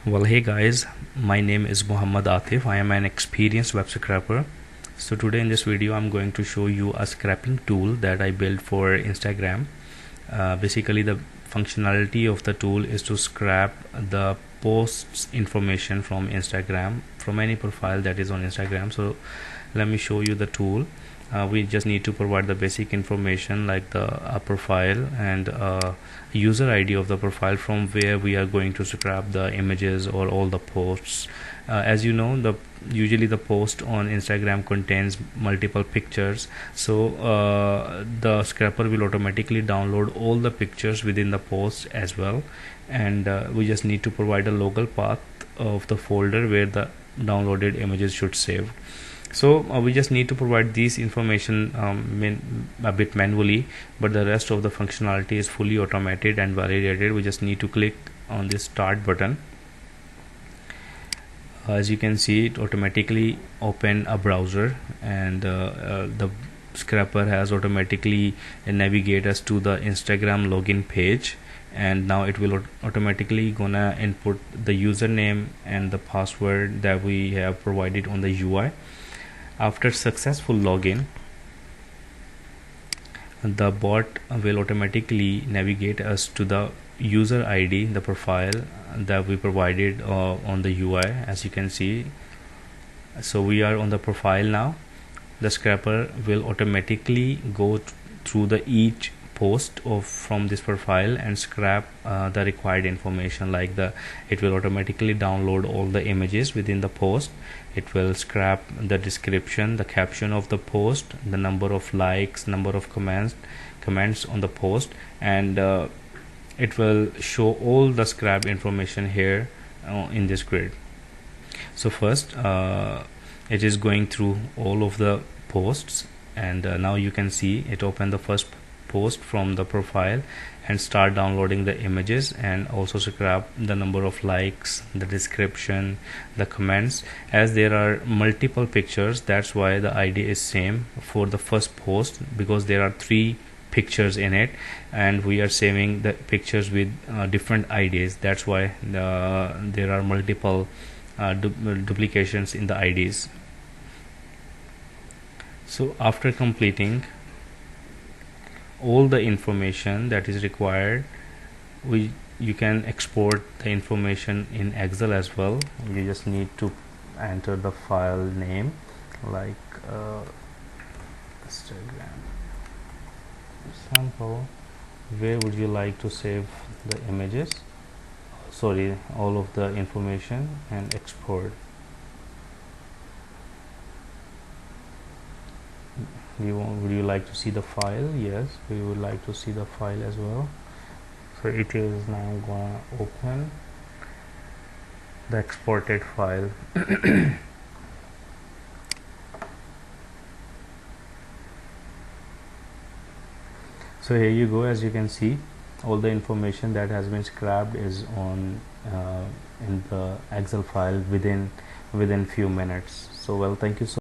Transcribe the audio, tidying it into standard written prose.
Well, hey guys, my name is Muhammad Atif. I am an experienced web scraper. So today in this video I'm going to show you a scraping tool that I built for Instagram. Basically the functionality of the tool is to scrap the posts information from Instagram, from any profile that is on Instagram. So let me show you the tool. We just need to provide the basic information like the profile and user ID of the profile from where we are going to scrap the images or all the posts. As you know, usually the post on Instagram contains multiple pictures, so the scrapper will automatically download all the pictures within the post as well, and we just need to provide a local path of the folder where the downloaded images should save. So we just need to provide these information a bit manually, but the rest of the functionality is fully automated and validated. We just need to click on this start button. As you can see, it automatically open a browser, and the scrapper has automatically navigate us to the Instagram login page, and now it will automatically gonna input the username and the password that we have provided on the UI. After successful login, the bot will automatically navigate us to the user ID, the profile that we provided on the UI, as you can see. So we are on the profile now. The scrapper will automatically go through the each post from this profile and scrap the required information, like it will automatically download all the images within the post. It will scrap the description, the caption of the post, the number of likes, number of comments on the post, and it will show all the scrap information here in this grid. So first it is going through all of the posts, and now you can see it opened the first post from the profile and start downloading the images, and also scrap the number of likes, the description, the comments. As there are multiple pictures, that's why the ID is same for the first post, because there are 3 pictures in it, and we are saving the pictures with different IDs. That's why there are multiple duplications in the IDs. So after completing all the information that is required, you can export the information in Excel as well. You just need to enter the file name, like Instagram sample. Where would you like to save the images, all of the information, and export. Would you like to see the file? Yes, we would like to see the file as well. So it is now going to open the exported file. So here you go. As you can see, all the information that has been scrapped is on in the Excel file within few minutes. So well, thank you so